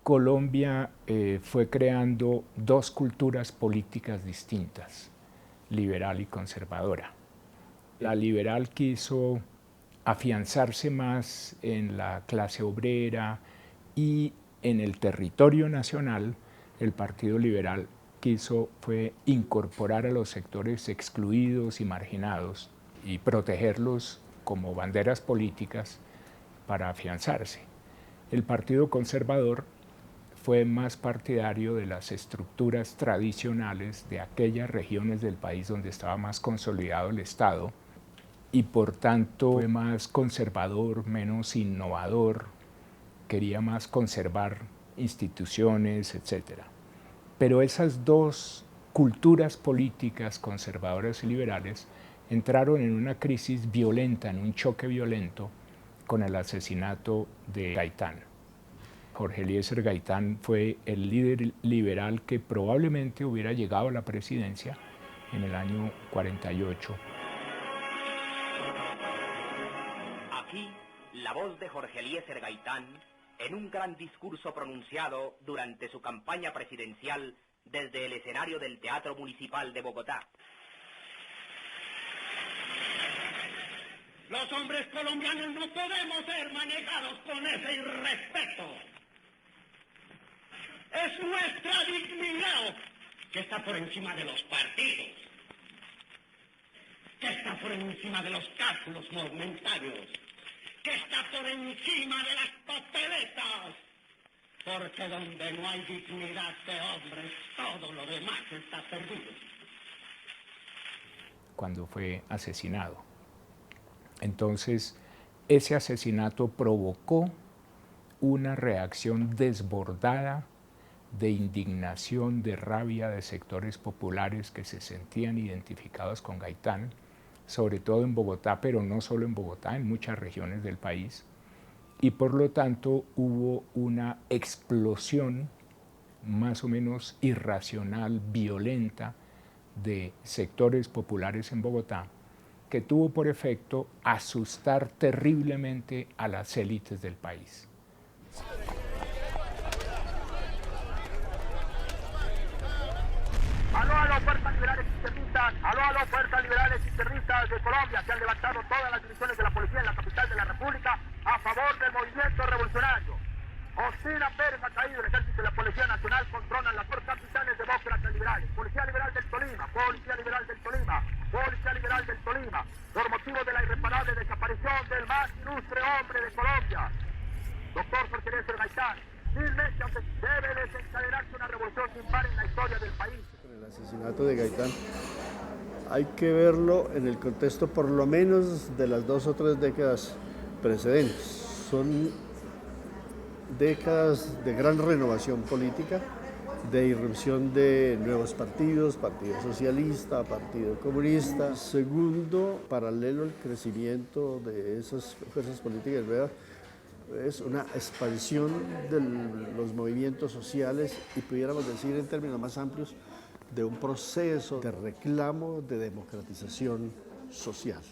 Colombia fue creando dos culturas políticas distintas, liberal y conservadora. La liberal quiso afianzarse más en la clase obrera y en el territorio nacional. El Partido Liberal fue incorporar a los sectores excluidos y marginados y protegerlos como banderas políticas para afianzarse. El Partido Conservador fue más partidario de las estructuras tradicionales de aquellas regiones del país donde estaba más consolidado el Estado y por tanto fue más conservador, menos innovador, quería más conservar instituciones, etc. Pero esas dos culturas políticas, conservadoras y liberales, entraron en una crisis violenta, en un choque violento, con el asesinato de Gaitán. Jorge Eliezer Gaitán fue el líder liberal que probablemente hubiera llegado a la presidencia en el año 48. Aquí, la voz de Jorge Eliezer Gaitán en un gran discurso pronunciado durante su campaña presidencial desde el escenario del Teatro Municipal de Bogotá. Los hombres colombianos no podemos ser manejados con ese irrespeto. Es nuestra dignidad que está por encima de los partidos, que está por encima de los cálculos momentarios, que está por encima de las papeletas, porque donde no hay dignidad de hombres, todo lo demás está perdido. Cuando fue asesinado. Entonces, ese asesinato provocó una reacción desbordada de indignación, de rabia de sectores populares que se sentían identificados con Gaitán, sobre todo en Bogotá, pero no solo en Bogotá, en muchas regiones del país. Y por lo tanto hubo una explosión más o menos irracional, violenta, de sectores populares en Bogotá, que tuvo por efecto asustar terriblemente a las élites del país. Aló, fuerzas liberales izquierdistas, aló, fuerzas liberales izquierdistas de Colombia, que han levantado todas las divisiones de la policía en la capital de la República a favor del movimiento revolucionario. Ospina Pérez ha caído, el ejército y la Policía Nacional controlan las dos capitales demócratas liberales. Policía Liberal del Tolima, Policía Liberal del Tolima, Policía Liberal del Tolima, por motivo de la irreparable desaparición del más ilustre hombre de Colombia, doctor Jorge Eliezer Gaitán. Finalmente debe desencadenarse una revolución sin par en la historia del país. El asesinato de Gaitán hay que verlo en el contexto por lo menos de las 2 o 3 décadas precedentes. Son décadas de gran renovación política, de irrupción de nuevos partidos, Partido Socialista, Partido Comunista. Segundo, paralelo al crecimiento de esas fuerzas políticas nuevas, es una expansión de los movimientos sociales y pudiéramos decir en términos más amplios de un proceso de reclamo de democratización social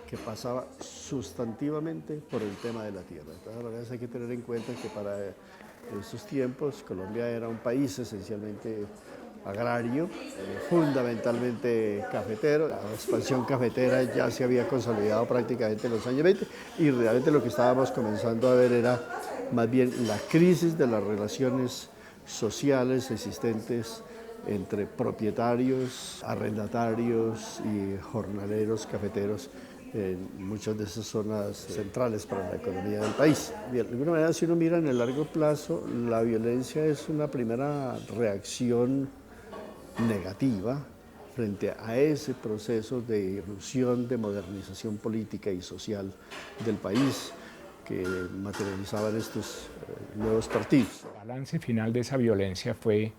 que pasaba sustantivamente por el tema de la tierra. De todas maneras hay que tener en cuenta que para esos tiempos Colombia era un país esencialmente agrario, fundamentalmente cafetero. La expansión cafetera ya se había consolidado prácticamente en los años 20 y realmente lo que estábamos comenzando a ver era más bien la crisis de las relaciones sociales existentes entre propietarios, arrendatarios y jornaleros cafeteros en muchas de esas zonas centrales para la economía del país. De alguna manera, si uno mira en el largo plazo, la violencia es una primera reacción negativa frente a ese proceso de irrupción, de modernización política y social del país que materializaban estos nuevos partidos. El balance final de esa violencia fue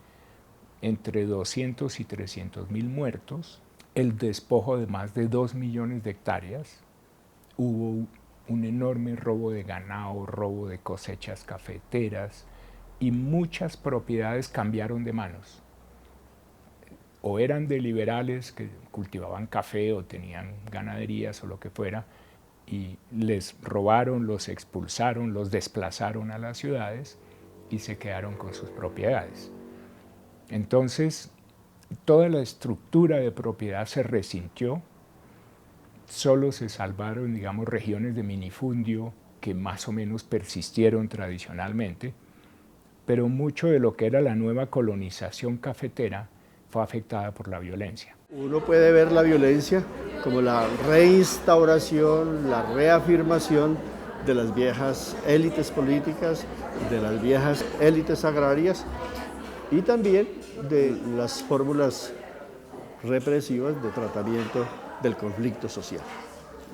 entre 200 y 300 mil muertos, el despojo de más de 2 millones de hectáreas, hubo un enorme robo de ganado, robo de cosechas cafeteras y muchas propiedades cambiaron de manos. O eran de liberales que cultivaban café o tenían ganaderías o lo que fuera, y les robaron, los expulsaron, los desplazaron a las ciudades, y se quedaron con sus propiedades. Entonces, toda la estructura de propiedad se resintió, solo se salvaron, digamos, regiones de minifundio que más o menos persistieron tradicionalmente, pero mucho de lo que era la nueva colonización cafetera fue afectada por la violencia. Uno puede ver la violencia como la reinstauración, la reafirmación de las viejas élites políticas, de las viejas élites agrarias y también de las fórmulas represivas de tratamiento del conflicto social.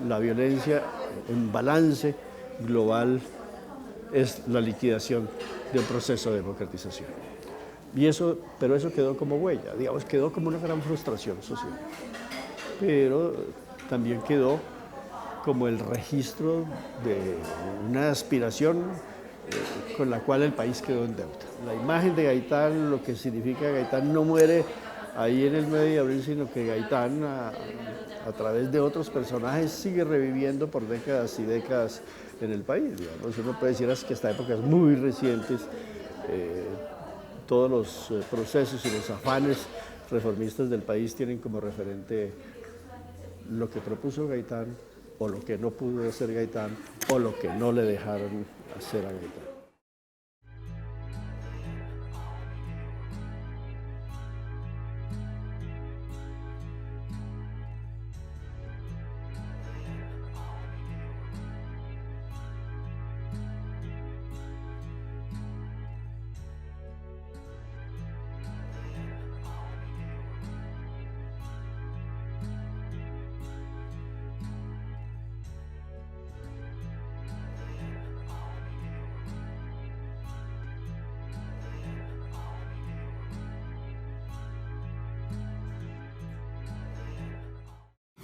La violencia en balance global es la liquidación de un proceso de democratización. Pero eso quedó como huella, digamos, quedó como una gran frustración social. Pero también quedó como el registro de una aspiración con la cual el país quedó en deuda. La imagen de Gaitán, lo que significa Gaitán no muere ahí en el 9 de abril, sino que Gaitán a través de otros personajes sigue reviviendo por décadas y décadas en el país. Digamos. Uno puede decir que hasta épocas muy recientes todos los procesos y los afanes reformistas del país tienen como referente lo que propuso Gaitán o lo que no pudo hacer Gaitán o lo que no le dejaron hacer a Gaitán.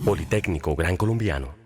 Politécnico Gran Colombiano.